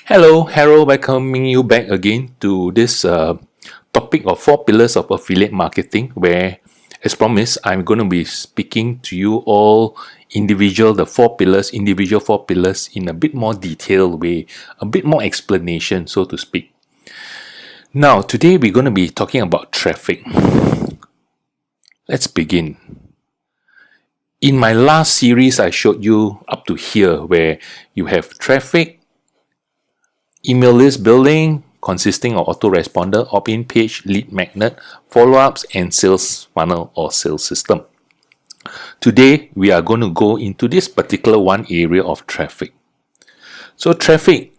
Hello, Harold, welcoming you back again to this topic of four pillars of affiliate marketing, where, as promised, I'm going to be speaking to you all individual four pillars in a bit more detailed way, a bit more explanation, so to speak. Now, today we're going to be talking about traffic. Let's begin. In my last series, I showed you up to here where you have traffic, email list building consisting of autoresponder, opt-in page, lead magnet, follow-ups, and sales funnel or sales system. Today, we are going to go into this particular one area of traffic. So traffic,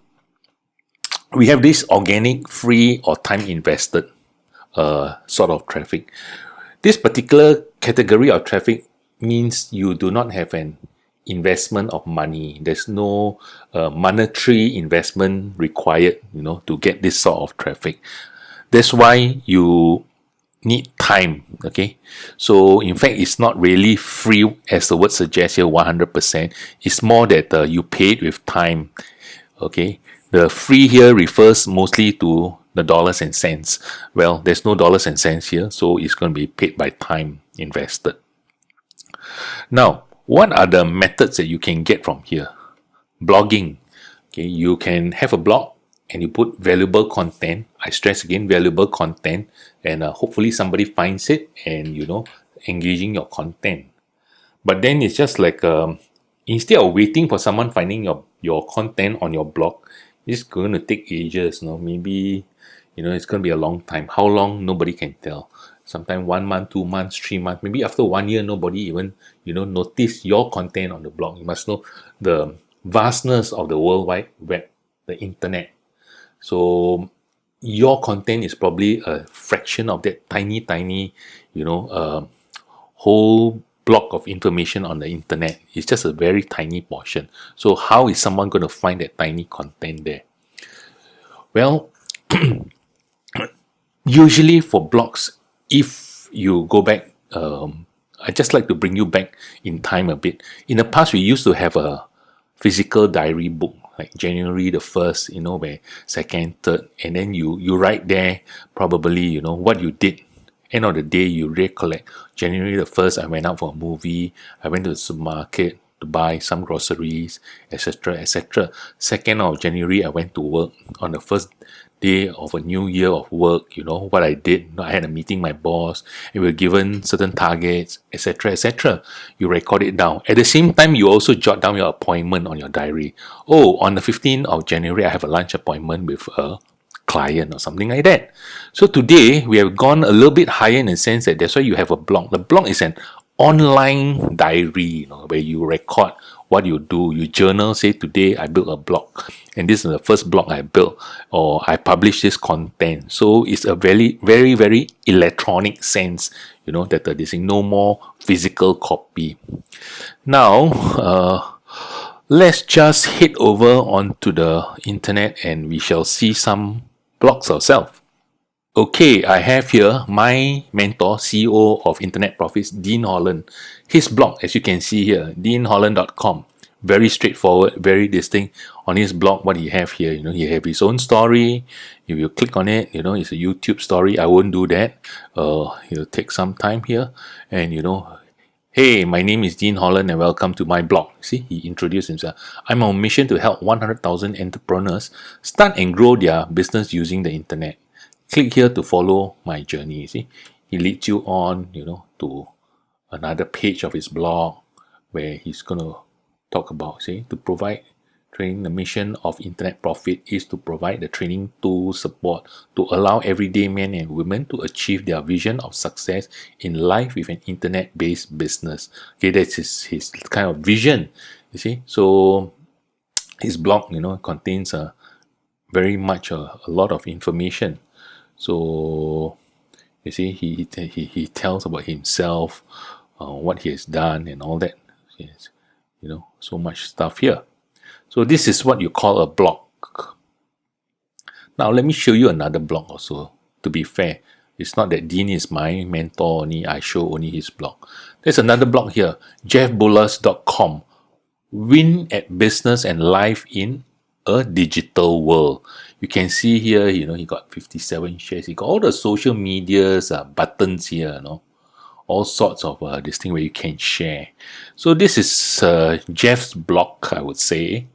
we have this organic, free, or time invested sort of traffic. This particular category of traffic means you do not have an investment of money. There's no monetary investment required, to get this sort of traffic. That's why you need time. Okay, so in fact, it's not really free as the word suggests here. 100%. It's more that you paid with time. Okay, the free here refers mostly to the dollars and cents. Well, there's no dollars and cents here, so it's going to be paid by time invested. Now, what are the methods that you can get from here? Blogging. Okay, you can have a blog and you put valuable content. I stress again, valuable content, and hopefully somebody finds it and engaging your content. But then it's just like instead of waiting for someone finding your content on your blog, it's going to take ages. Maybe it's going to be a long time. How long? Nobody can tell. Sometimes 1 month, 2 months, 3 months, maybe after 1 year, nobody even, notice your content on the blog. You must know the vastness of the World Wide Web, the internet. So your content is probably a fraction of that tiny, whole block of information on the internet. It's just a very tiny portion. So how is someone going to find that tiny content there? Well, usually for blogs, if you go back, I just like to bring you back in time a bit. In the past, we used to have a physical diary book, like January the 1st, where 2nd, 3rd, and then you write there probably, what you did. End of the day, you recollect. January the 1st, I went out for a movie. I went to the supermarket to buy some groceries, etc., etc. 2nd of January, I went to work. On the first day of a new year of work, what I did. I had a meeting with my boss, and we were given certain targets, etc., etc. You record it down. At the same time, you also jot down your appointment on your diary. Oh, on the 15th of January, I have a lunch appointment with a client or something like that. So today, we have gone a little bit higher in the sense that that's why you have a blog. The blog is an online diary, where you record what you do. You journal, say today I built a blog and this is the first blog I built, or I published this content. So it's a very, very, very electronic sense, that there's no more physical copy. Now, let's just head over onto the internet and we shall see some blogs ourselves. Okay, I have here my mentor, CEO of Internet Profits, Dean Holland. His blog, as you can see here, deanholland.com. Very straightforward, very distinct. On his blog, what he have here, he have his own story. If you click on it, it's a YouTube story. I won't do that. It'll take some time here. And, hey, my name is Dean Holland and welcome to my blog. See, he introduced himself. I'm on a mission to help 100,000 entrepreneurs start and grow their business using the internet. Click here to follow my journey. See, he leads you on, to another page of his blog where he's going to talk about, to provide training. The mission of Internet Profit is to provide the training tool support to allow everyday men and women to achieve their vision of success in life with an internet-based business. Okay, that's his kind of vision, you see. So his blog, contains very much a lot of information. So you see, he tells about himself, what he has done and all that. Yes, so much stuff here. So this is what you call a blog. Now let me show you another blog also. To be fair, it's not that Dean is my mentor only. I show only his blog. There's another blog here, jeffbullas.com. Win at business and life in a digital world. You can see here, he got 57 shares. He got all the social medias buttons here, all sorts of this thing where you can share. So this is Jeff's blog, I would say.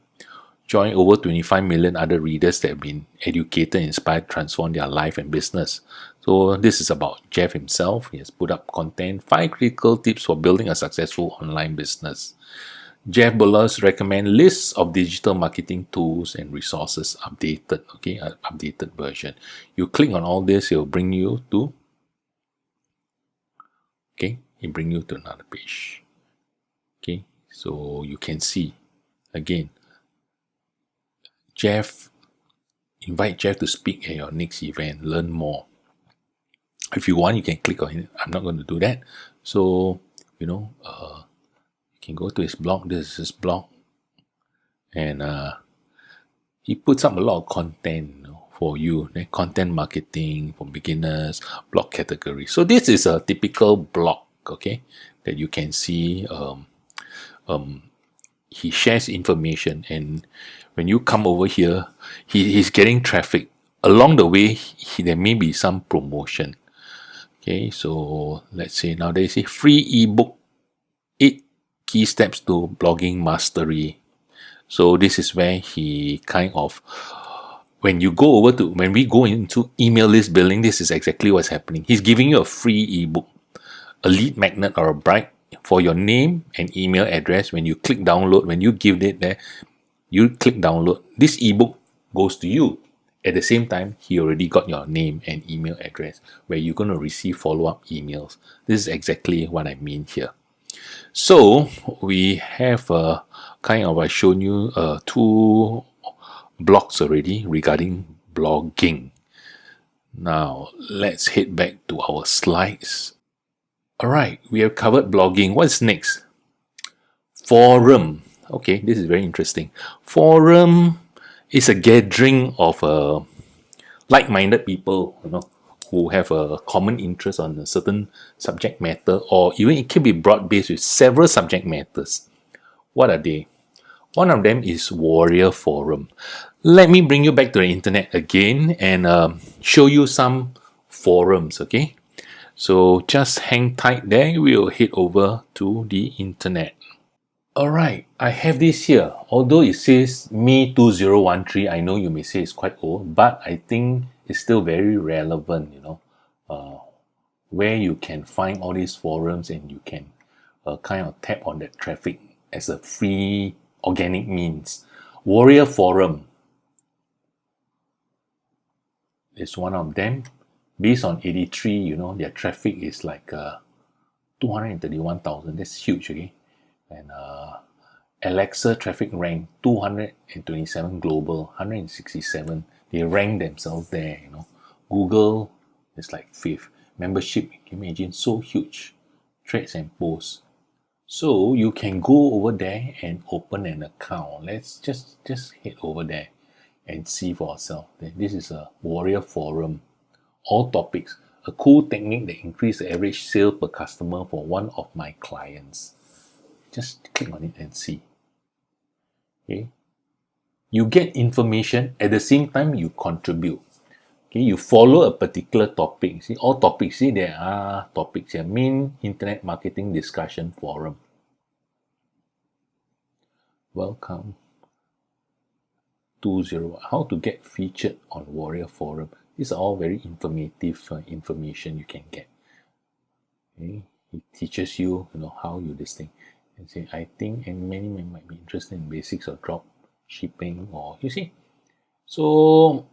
Join over 25 million other readers that have been educated, inspired, transformed their life and business. So this is about Jeff himself. He has put up content, 5 critical tips for building a successful online business. Jeff Bezos recommend lists of digital marketing tools and resources updated, updated version. You click on all this, it will bring you to, another page. Okay, so you can see again, invite Jeff to speak at your next event, learn more. If you want, you can click on it. I'm not going to do that. So, you can go to his blog. This is his blog. And he puts up a lot of content for you. Content marketing for beginners, blog category. So this is a typical blog, that you can see. He shares information, and when you come over here, he's getting traffic. Along the way, there may be some promotion. Okay, so let's say now they say free ebook, 8 key steps to blogging mastery. So this is where he when we go into email list building, this is exactly what's happening. He's giving you a free ebook, a lead magnet or a bribe for your name and email address. When you click download, when you give it there, you click download, this ebook goes to you. At the same time, he already got your name and email address where you're going to receive follow-up emails. This is exactly what I mean here. So we have I've shown you 2 blogs already regarding blogging. Now let's head back to our slides. Alright, we have covered blogging. What's next? Forum. Okay, this is very interesting. Forum is a gathering of like-minded people, who have a common interest on a certain subject matter, or even it can be broad-based with several subject matters. What are they? One of them is Warrior Forum. Let me bring you back to the internet again and show you some forums, okay? So just hang tight there. We'll head over to the internet. Alright, I have this here. Although it says May 2013, I know you may say it's quite old, but I think it's still very relevant, where you can find all these forums and you can tap on that traffic as a free organic means. Warrior Forum is one of them. Based on 83, their traffic is like 231,000. That's huge, okay? And Alexa traffic rank 227 global, 167. They rank themselves there, Google is like 5th. Membership, can you imagine? So huge. Trades and posts. So you can go over there and open an account. Let's just head over there and see for ourselves. This is a Warrior Forum. All topics. A cool technique that increases the average sale per customer for one of my clients. Just click on it and see. Okay. You get information, at the same time you contribute. Okay, you follow a particular topic. See, all topics. See, there are topics here. Main Internet Marketing Discussion Forum. Welcome. 20. How to get featured on Warrior Forum. These are all very informative information you can get. Okay. It teaches you, how you this thing. And say, I think, and many might be interested in basics of drop shipping, or you see. So,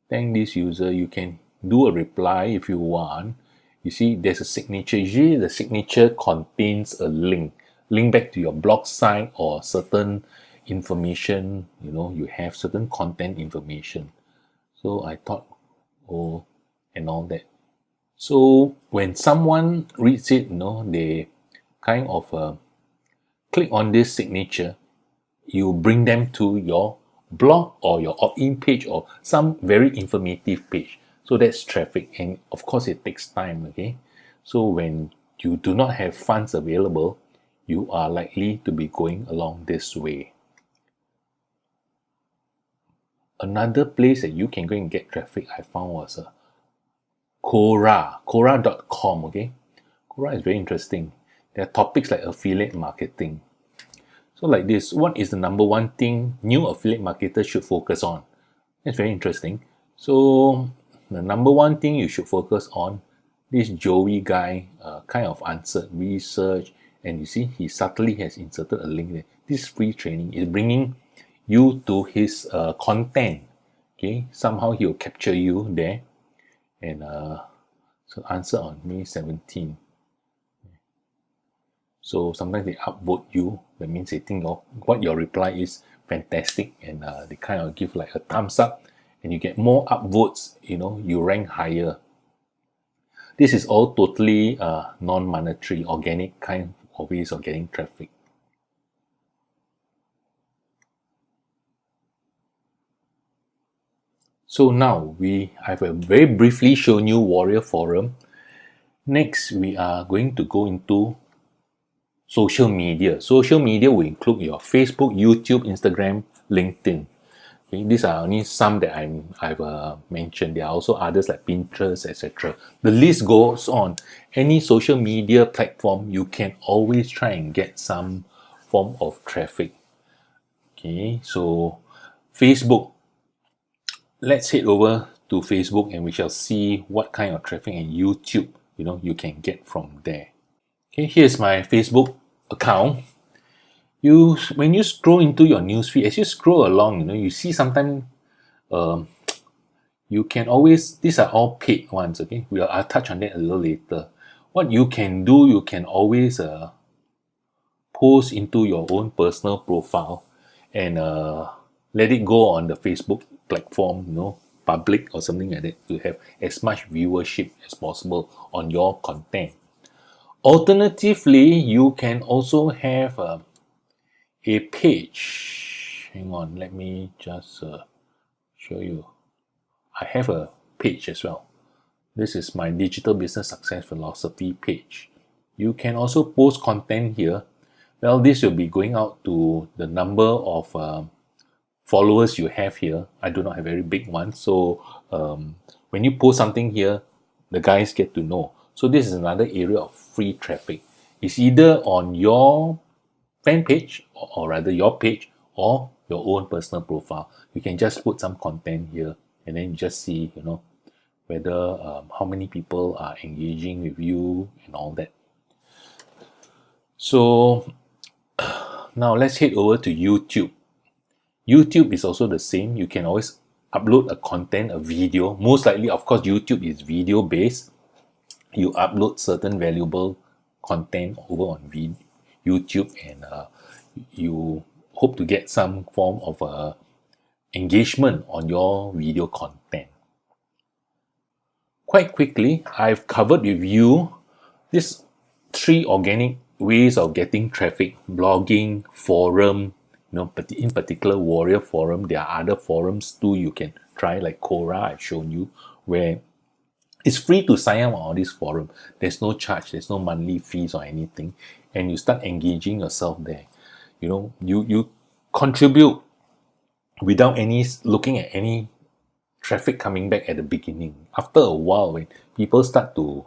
thank this user. You can do a reply if you want. You see, there's a signature. Usually, the signature contains a link back to your blog site or certain information. You have certain content information. So I thought, and all that. So when someone reads it, they click on this signature, you bring them to your blog or your opt-in page or some very informative page. So that's traffic, and of course it takes time, okay? So when you do not have funds available, you are likely to be going along this way. Another place that you can go and get traffic I found was Quora.com. Okay, Quora is very interesting. There are topics like affiliate marketing. So like this, what is the number one thing new affiliate marketers should focus on? That's very interesting. So the number one thing you should focus on, this Joey guy kind of answered research, and you see he subtly has inserted a link there. This free training is bringing you to his content. Okay, somehow he'll capture you there, and so answer on May 17. So sometimes they upvote you. That means they think what your reply is fantastic, and they kind of give like a thumbs up, and you get more upvotes. You rank higher. This is all totally non-monetary, organic kind of ways of getting traffic. So now I've very briefly shown you Warrior Forum. Next, we are going to go into social media. Social media will include your Facebook, YouTube, Instagram, LinkedIn. Okay, these are only some that I've mentioned. There are also others like Pinterest, etc. The list goes on. Any social media platform, you can always try and get some form of traffic. Okay, so Facebook. Let's head over to Facebook and we shall see what kind of traffic and YouTube you can get from there. Okay, here's my Facebook account. When you scroll into your newsfeed, as you scroll along, you see sometimes you can always, these are all paid ones. Okay, I'll touch on that a little later. What you can do, you can always post into your own personal profile and let it go on the Facebook platform, public or something like that, to have as much viewership as possible on your content. Alternatively, you can also have a page. Hang on, let me just show you. I have a page as well. This is my Digital Business Success Philosophy page. You can also post content here. Well, this will be going out to the number of followers you have here. I do not have very big ones, so when you post something here, the guys get to know. So this is another area of free traffic. It's either on your fan page, or rather your page, or your own personal profile. You can just put some content here, and then you just see, whether how many people are engaging with you and all that. So now let's head over to YouTube. YouTube is also the same. You can always upload a video. Most likely, of course, YouTube is video based. You upload certain valuable content over on YouTube, and you hope to get some form of engagement on your video content. Quite quickly, I've covered with you these 3 organic ways of getting traffic: blogging, forum, in particular Warrior Forum. There are other forums too you can try, like Quora I've shown you, where it's free to sign up on all these forums. There's no charge, there's no monthly fees or anything, and you start engaging yourself there. You contribute without looking at any traffic coming back at the beginning. After a while, when people start to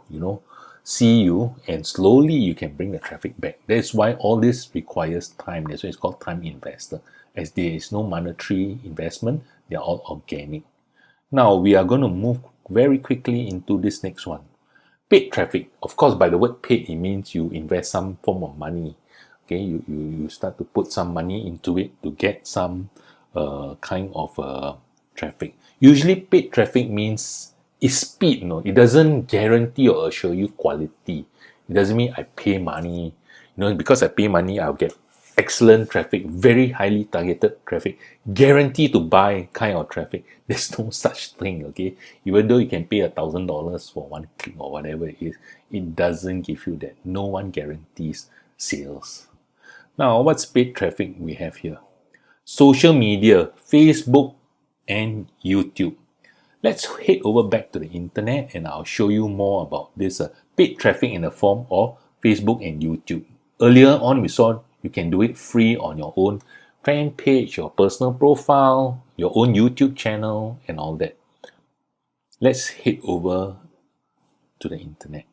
see you, and slowly you can bring the traffic back. That's why all this requires time. That's why it's called time investor. As there is no monetary investment, they are all organic. Now we are going to move very quickly into this next one. Paid traffic. Of course, by the word paid, it means you invest some form of money. Okay, you start to put some money into it to get some kind of traffic. Usually paid traffic means it's speed. It doesn't guarantee or assure you quality. It doesn't mean I pay money. Because I pay money, I'll get excellent traffic, very highly targeted traffic, guaranteed to buy kind of traffic. There's no such thing. Okay, even though you can pay $1,000 for one click or whatever it is, it doesn't give you that. No one guarantees sales. Now, what's paid traffic we have here? Social media, Facebook and YouTube. Let's head over back to the internet, and I'll show you more about this paid traffic in the form of Facebook and YouTube. Earlier on, we saw you can do it free on your own fan page, your personal profile, your own YouTube channel, and all that. Let's head over to the internet.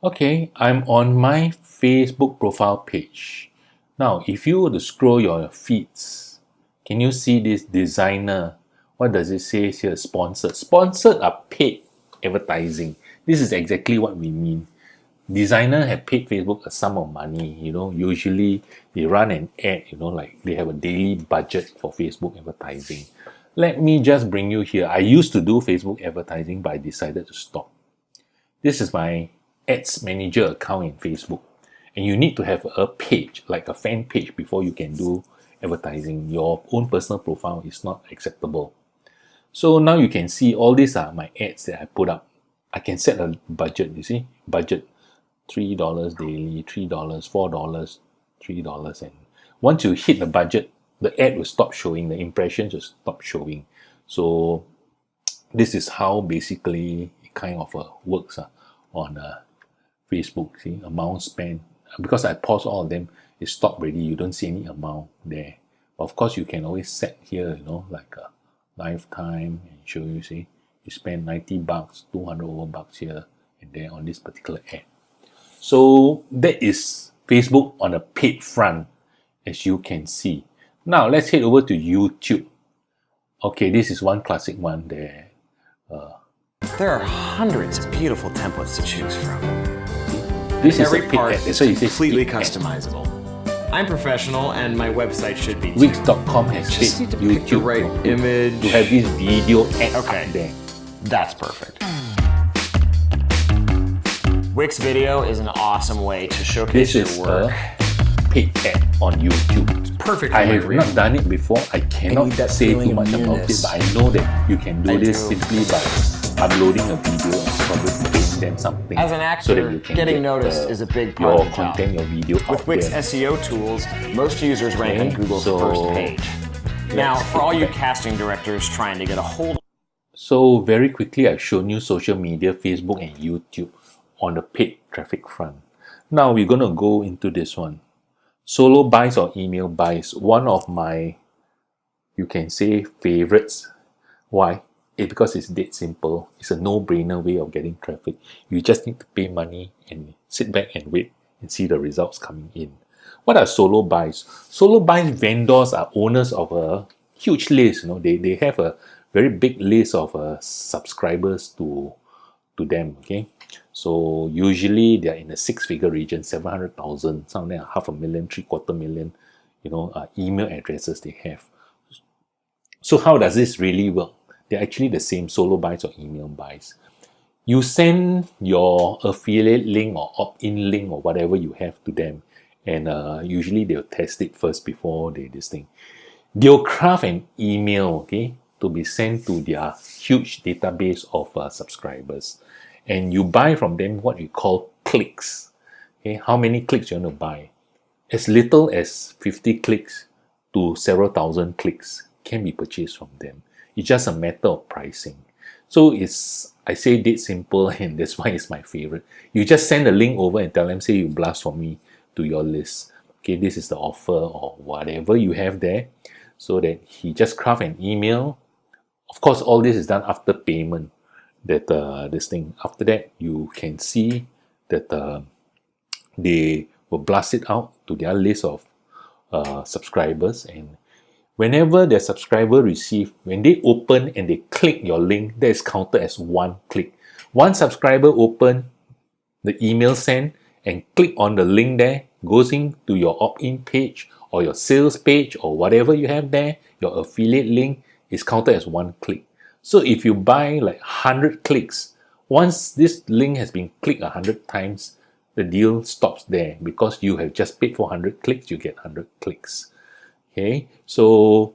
Okay, I'm on my Facebook profile page. Now, if you were to scroll your feeds, can you see this designer? What does it say here? Sponsored. Sponsored are paid advertising. This is exactly what we mean. Designer have paid Facebook a sum of money. Usually they run an ad, like they have a daily budget for Facebook advertising. Let me just bring you here. I used to do Facebook advertising, but I decided to stop. This is my ads manager account in Facebook. And you need to have a page, like a fan page, before you can do advertising. Your own personal profile is not acceptable. So now you can see all these are my ads that I put up. I can set a budget, you see, budget $3 daily, $3, $4, $3. And once you hit the budget, the ad will stop showing, the impressions will stop showing. So this is how basically it kind of works on Facebook. See, amount spent. Because I pause all of them, it stopped already. You don't see any amount there. But of course, you can always set here, like a lifetime and show you, see, you spend $90, 200 over bucks here and there on this particular ad. So that is Facebook on a paid front, as you can see. Now let's head over to YouTube. Okay, this is one classic one there. There are hundreds of beautiful templates to choose from. This is Every a paid part ad. is So it says completely paid ad. customizable. I'm professional and my website should be too. Wix.com has Just paid need to pick the YouTube right image. to have this video ad Okay. up there. That's perfect. Wix Video is an awesome way to showcase This is your work. a paid ad on YouTube. Perfect I for have my not done it before. I cannot need that say feeling too of much about it, nearness. but I know that you can do I this do. simply by uploading a video and probably paying them something. As an so actor, that you can getting get noticed is a big part your of the job. content, your video With out Wix there. SEO tools, most users rank on Okay, Google's so first page. Now, let's for all get you back. casting directors trying to get a hold So very quickly, I've shown you social media, Facebook and YouTube on the paid traffic front. Now we're going to go into this one. Solo buys or email buys. One of my, you can say, favorites. Why? Because it's dead simple. It's a no-brainer way of getting traffic. You just need to pay money and sit back and wait and see the results coming in. What are solo buys? Solo buys vendors are owners of a huge list. They have a very big list of subscribers to them. Okay, so usually they are in the six-figure region, 700,000, some of them are 500,000, 750,000, email addresses they have. So how does this really work? They're actually the same, solo buys or email buys. You send your affiliate link or opt-in link or whatever you have to them, and usually they'll test it first before they this thing. They'll craft an email, okay, to be sent to their huge database of subscribers, and you buy from them what we call clicks. Okay, how many clicks you want to buy? As little as 50 clicks to several thousand clicks can be purchased from them. It's just a matter of pricing. So I say dead simple, and that's why it's my favorite. You just send a link over and tell them, say you blast for me to your list. Okay, this is the offer or whatever you have there, so that he just craft an email. Of course, all this is done after payment. That this thing. After that, you can see that they will blast it out to their list of subscribers, and whenever their subscriber when they open and they click your link, that is counted as one click. One subscriber open the email sent and click on the link there, goes into your opt-in page or your sales page or whatever you have there, your affiliate link is counted as one click. So if you buy like 100 clicks, once this link has been clicked 100 times, the deal stops there, because you have just paid for 100 clicks, you get 100 clicks. Okay, so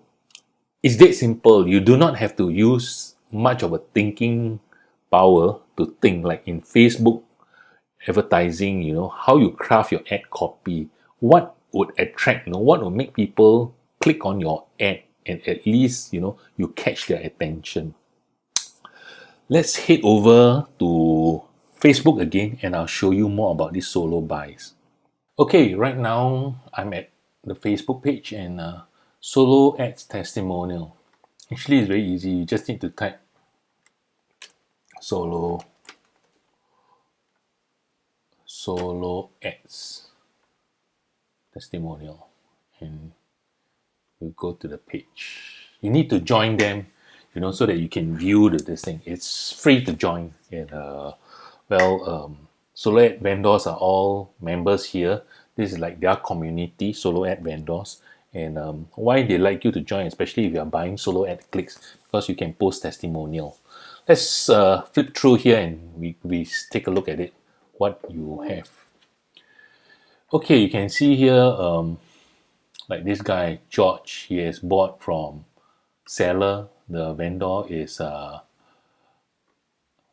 it's that simple. You do not have to use much of a thinking power to think, like in Facebook advertising, how you craft your ad copy, what would attract, what would make people click on your ad, and at least, you catch their attention. Let's head over to Facebook again, and I'll show you more about these solo buys. Okay, right now I'm at the Facebook page, and Solo ads testimonial. Actually, it's very easy. You just need to type solo ads testimonial and you go to the page. You need to join them, so that you can view this thing. It's free to join. And solo ad vendors are all members here. This is like their community, solo ad vendors. And why they like you to join, especially if you are buying solo ad clicks, because you can post testimonial. Let's flip through here and we take a look at it, what you have. Okay, you can see here, like this guy, George, he has bought from seller. The vendor is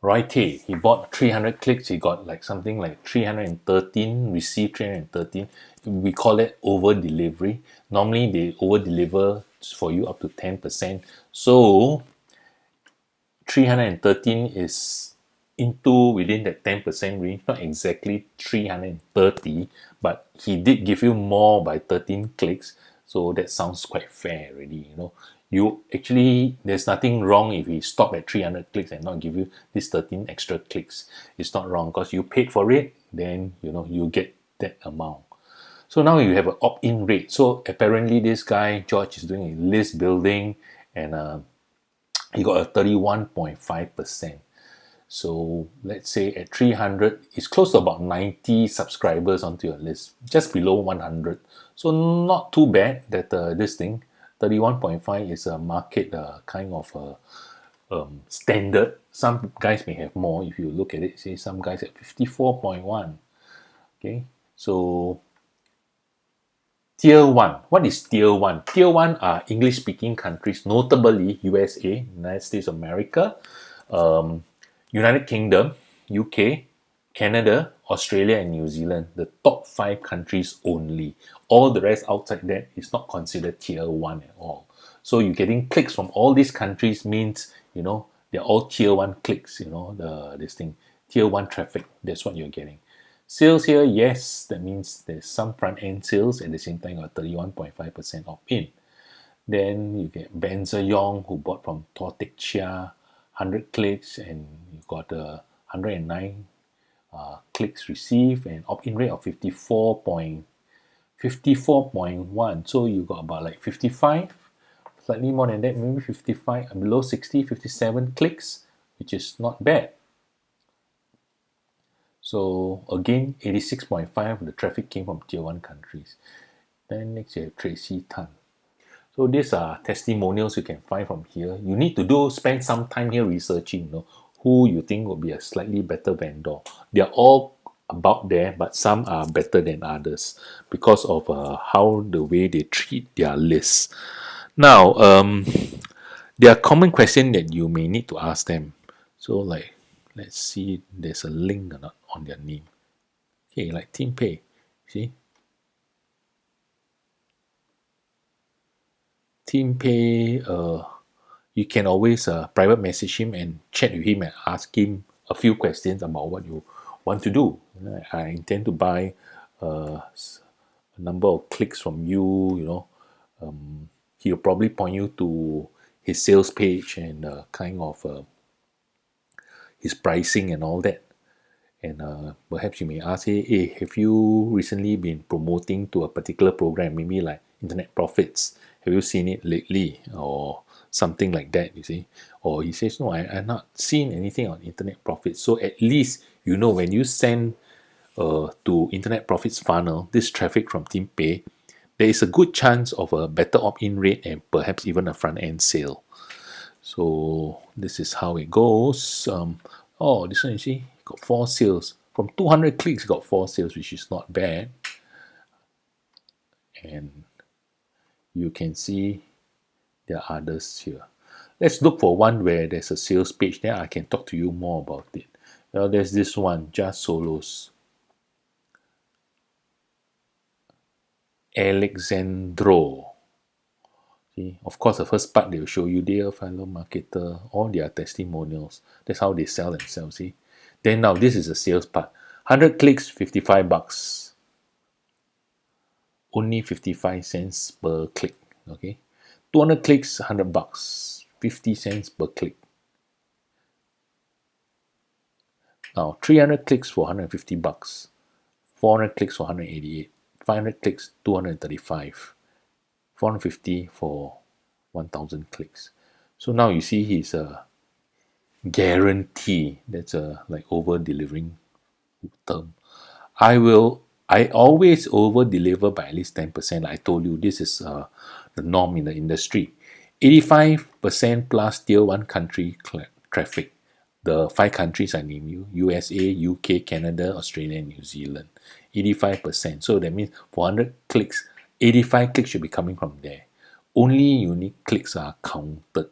Roy Tay. He bought 300 clicks. He got like something like 313, received 313. We call it over delivery. Normally they over deliver for you up to 10%. So 313 is within that 10% range, not exactly 330, but he did give you more by 13 clicks. So that sounds quite fair already, You actually, there's nothing wrong if he stop at 300 clicks and not give you this 13 extra clicks. It's not wrong because you paid for it, then you get that amount. So now you have an opt-in rate. So apparently this guy, George, is doing a list building and he got a 31.5%. So let's say at 300, it's close to about 90 subscribers onto your list, just below 100. So not too bad that this thing, 31.5 is a market kind of standard. Some guys may have more. If you look at it, say some guys at 54.1. Okay, so Tier 1. What is Tier 1? Tier 1 are English-speaking countries, notably USA, United States of America, United Kingdom, UK, Canada, Australia, and New Zealand. The top 5 countries only. All the rest outside that is not considered Tier 1 at all. So you're getting clicks from all these countries means, they're all Tier 1 clicks, this thing. Tier 1 traffic, that's what you're getting. Sales here, yes, that means there's some front-end sales. At the same time, got 31.5% opt-in. Then you get Benza Yong, who bought from Tor Teck Chia, 100 clicks, and you got 109 clicks received, and opt-in rate of 54.1. So you got about like 55, slightly more than that, maybe 55, below 60, 57 clicks, which is not bad. So again, 86.5% of the traffic came from Tier 1 countries. Then next you have Tracy Tan. So these are testimonials you can find from here. You need to spend some time here researching, who you think will be a slightly better vendor. They are all about there, but some are better than others because of how the way they treat their lists. Now, there are common questions that you may need to ask them. So like, let's see, there's a link or not on their name. Okay, like TeamPay, see? TeamPay, you can always private message him and chat with him and ask him a few questions about what you want to do. I intend to buy a number of clicks from you, he'll probably point you to his sales page and kind of his pricing and all that. And perhaps you may ask, hey, have you recently been promoting to a particular program, maybe like Internet Profits? Have you seen it lately? Or something like that, you see? Or he says, no, I've not seen anything on Internet Profits. So at least, when you send to Internet Profits funnel, this traffic from TeamPay, there is a good chance of a better opt-in rate and perhaps even a front-end sale. So this is how it goes. This one, you see, got 4 sales. From 200 clicks, got 4 sales, which is not bad. And you can see there are others here. Let's look for one where there's a sales page. Then I can talk to you more about it. Well, there's this one, Just Solos. Alexandro. See, of course, the first part they will show you their fellow marketer, all their testimonials. That's how they sell themselves. See. Then now this is the sales part. 100 clicks, $55. Only 55 cents per click. Okay, 200 clicks, $100, 50 cents per click. Now 300 clicks for $150, 400 clicks for 188, 500 clicks 235, 450 for 1000 clicks. So now you see his guarantee. That's a like over delivering term. I always over deliver by at least 10%. I told you this is the norm in the industry. 85% plus tier 1 country traffic. The 5 countries I named you: USA, UK, Canada, Australia, and New Zealand. 85%. So that means for 100 clicks, 85 clicks should be coming from there. Only unique clicks are counted.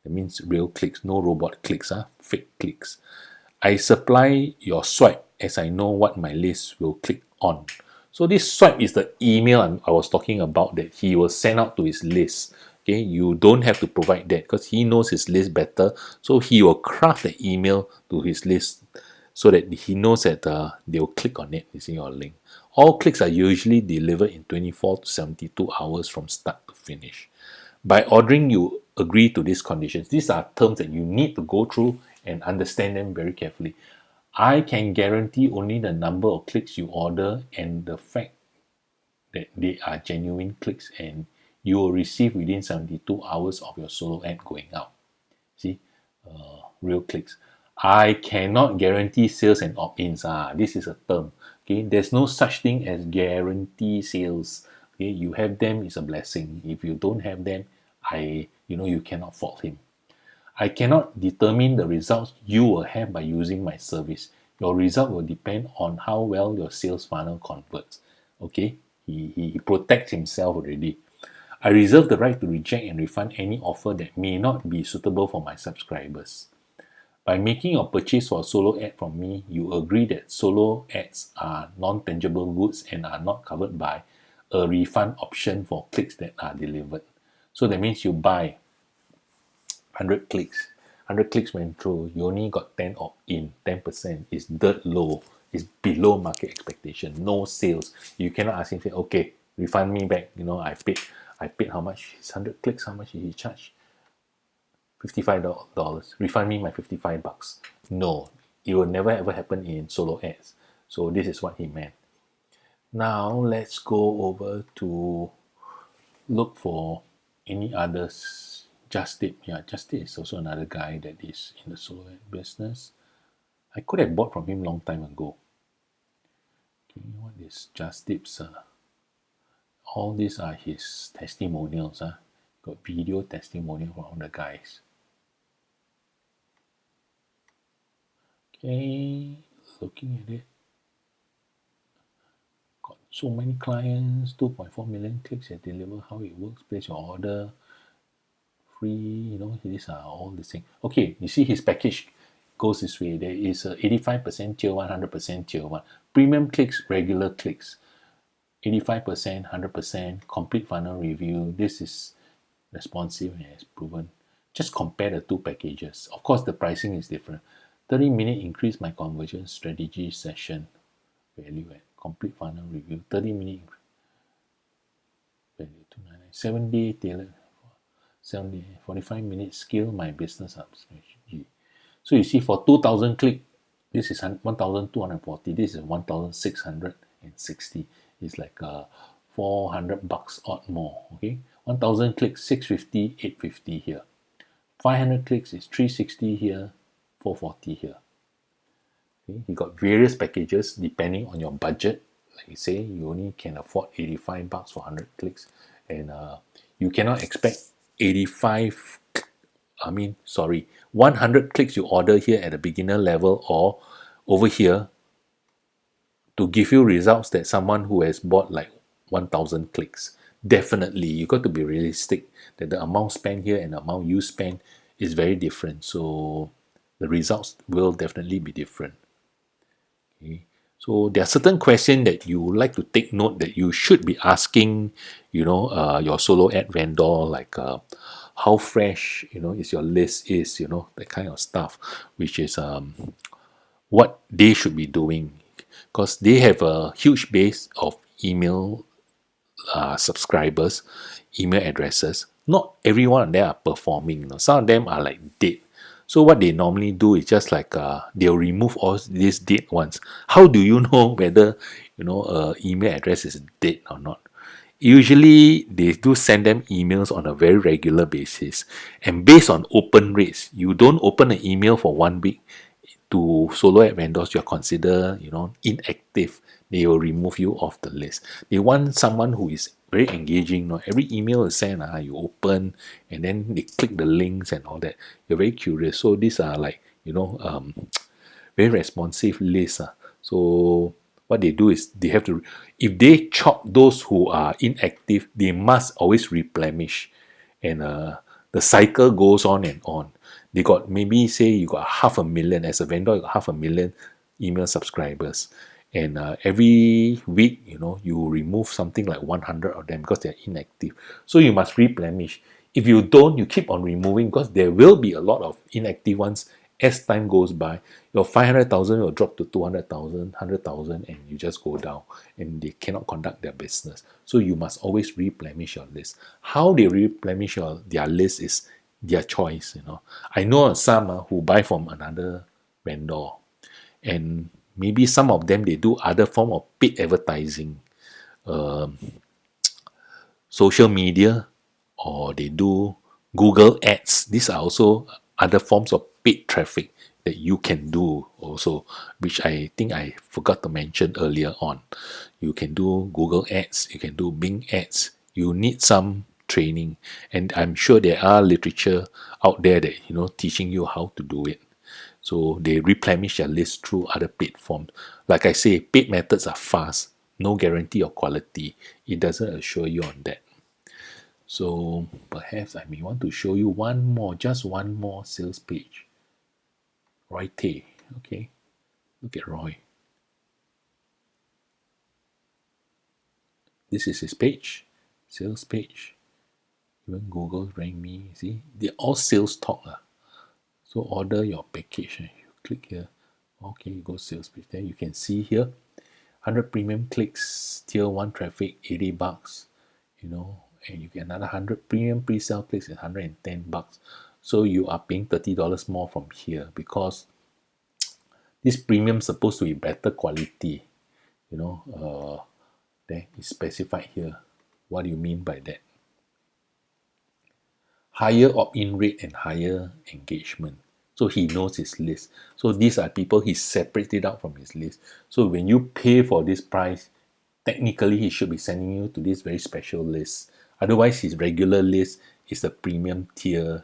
That means real clicks, no robot clicks, fake clicks. I supply your swipe as I know what my list will click on. So this swipe is the email I was talking about that he will send out to his list. Okay, you don't have to provide that because he knows his list better. So he will craft the email to his list so that he knows that they'll click on it using your link. All clicks are usually delivered in 24 to 72 hours from start to finish. By ordering, you agree to these conditions. These are terms that you need to go through and understand them very carefully. I can guarantee only the number of clicks you order and the fact that they are genuine clicks, and you will receive within 72 hours of your solo ad going out. See, real clicks. I cannot guarantee sales and opt-ins. This is a term. Okay, there's no such thing as guarantee sales. Okay, you have them is a blessing. If you don't have them, you cannot fault him. I cannot determine the results you will have by using my service. Your result will depend on how well your sales funnel converts. Okay, he protects himself already. I reserve the right to reject and refund any offer that may not be suitable for my subscribers. By making your purchase for a solo ad from me, you agree that solo ads are non-tangible goods and are not covered by a refund option for clicks that are delivered. So that means you buy 100 clicks. 100 clicks went through, you only got 10 opt-in. 10% is dirt low. It's below market expectation. No sales. You cannot ask him, say, okay, refund me back. I paid how much? It's 100 clicks. How much did he charge? $55. Refund me my $55. No, it will never ever happen in solo ads. So this is what he meant. Now let's go over to look for any others. Justip, Justip is also another guy that is in the solo ad business. I could have bought from him long time ago. Okay, what is Justip's? All these are his testimonials. Got video testimonial from all the guys. Okay, looking at it. Got so many clients, 2.4 million clicks that deliver, how it works, place your order. Free, these are all the same. Okay, you see his package goes this way. There is 85% tier 1, 100% tier 1. Premium clicks, regular clicks. 85%, 100%, complete funnel review. This is responsive and has proven. Just compare the two packages. Of course, the pricing is different. 30-minute increase my conversion strategy session. Value add. Complete funnel review. 30-minute value 299. 7-day tailored. 7-day. 45 minutes scale my business up strategy. So you see, for 2,000 click, this is 1,240. This is 1,660. It's like $400 odd more. Okay, 1,000 clicks, 650, 850 here. 500 clicks is 360 here, 440 here. Okay, you got various packages depending on your budget. Like you say, you only can afford $85 for 100 clicks, and you cannot expect 100 clicks you order here at the beginner level or over here to give you results that someone who has bought like 1,000 clicks. Definitely, you got to be realistic that the amount spent here and the amount you spend is very different. So the results will definitely be different. Okay. So there are certain questions that you would like to take note that you should be asking, your solo ad vendor, like how fresh, is your list is, that kind of stuff, which is what they should be doing, because they have a huge base of email subscribers, email addresses. Not every one of them are performing. Some of them are like dead. So what they normally do is just like they'll remove all these dead ones. How do you know whether email address is dead or not? Usually they do send them emails on a very regular basis, and based on open rates, you don't open an email for 1 week to solo ad vendors, you're considered inactive. They will remove you off the list. They want someone who is very engaging. Every email is sent, you open and then they click the links and all that. You're very curious. So these are like very responsive lists. So what they do is they have to, if they chop those who are inactive, they must always replenish, and the cycle goes on and on. They got, maybe say you got 500,000 as a vendor, you got 500,000 email subscribers, and every week you remove something like 100 of them because they're inactive. So you must replenish. If you don't, you keep on removing, because there will be a lot of inactive ones as time goes by. Your 500,000 will drop to 200,000, 100,000, and you just go down, and they cannot conduct their business. So you must always replenish your list. How they replenish their list is their choice. I know some who buy from another vendor, and maybe some of them they do other form of paid advertising, social media, or they do Google ads. These are also other forms of paid traffic that you can do also, which I think I forgot to mention earlier on. You can do Google ads, you can do Bing ads. You need some training, and I'm sure there are literature out there that teaching you how to do it. So they replenish their list through other paid forms. Like I say, paid methods are fast, no guarantee of quality. It doesn't assure you on that. So perhaps I may want to show you just one more sales page. Roy Tay. Okay, look at Roy. This is his page, sales page. Even Google rank me. See, they're all sales talk. So order your package. You click here. Okay, you go sales page. Then you can see here, 100 premium clicks, tier 1 traffic, $80. And you get another 100 premium pre-sale clicks at $110. So you are paying $30 more from here, because this premium is supposed to be better quality. Then it's specified here. What do you mean by that? Higher opt-in rate and higher engagement. So he knows his list. So these are people he separated out from his list. So when you pay for this price, technically he should be sending you to this very special list. Otherwise, his regular list is the premium tier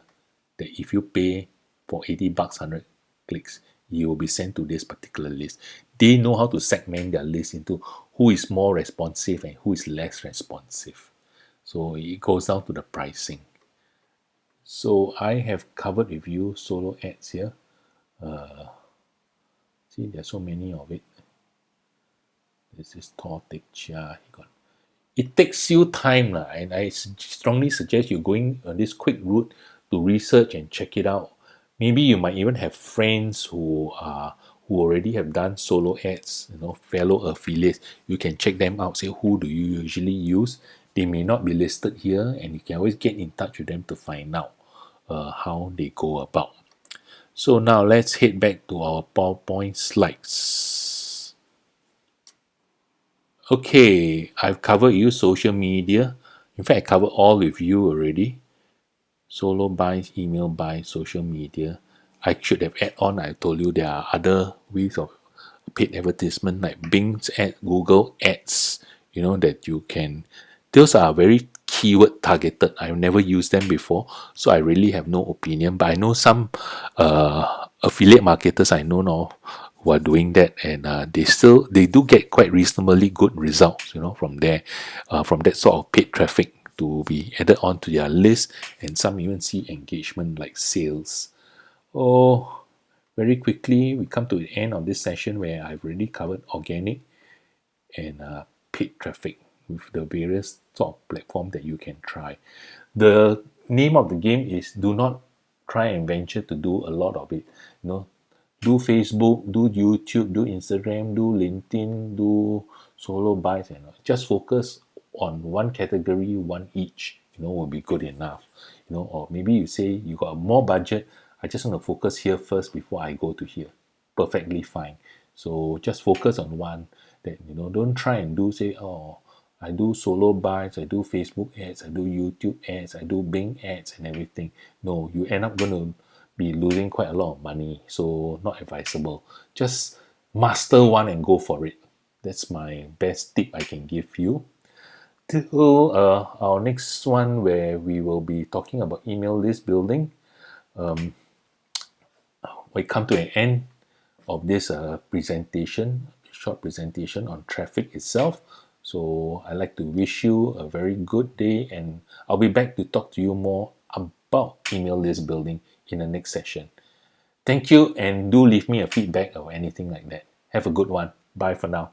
that if you pay for $80, 100 clicks, you will be sent to this particular list. They know how to segment their list into who is more responsive and who is less responsive. So it goes down to the pricing. So I have covered with you solo ads here. See, there's so many of it. This is Tor Teck Chia. It takes you time, and I strongly suggest you going on this quick route to research and check it out. Maybe you might even have friends who already have done solo ads, fellow affiliates. You can check them out, say who do you usually use. They may not be listed here, and you can always get in touch with them to find out how they go about. So now let's head back to our PowerPoint slides. Okay, I've covered you social media. In fact, I covered all with you already. Solo buys, email buys, social media. I should have added on, I told you there are other ways of paid advertisement like Bing's ad, Google ads, that you can. Those are very keyword targeted. I've never used them before, so I really have no opinion. But I know some affiliate marketers I know now who are doing that, and they do get quite reasonably good results, from there, from that sort of paid traffic to be added onto their list, and some even see engagement like sales. Oh, very quickly we come to the end of this session where I've already covered organic and paid traffic with the various sort of platform that you can try. The name of the game is do not try and venture to do a lot of it. Do Facebook, do YouTube, do Instagram, do LinkedIn, do solo buys, and just focus on one category, one each, will be good enough. Or maybe you say you got more budget, I just want to focus here first before I go to here. Perfectly fine. So just focus on one. That don't try and do say, oh, I do solo buys, I do Facebook ads, I do YouTube ads, I do Bing ads and everything. No, you end up going to be losing quite a lot of money. So not advisable. Just master one and go for it. That's my best tip I can give you. Till our next one, where we will be talking about email list building. We come to an end of this short presentation on traffic itself. So I'd like to wish you a very good day, and I'll be back to talk to you more about email list building in the next session. Thank you, and do leave me a feedback or anything like that. Have a good one. Bye for now.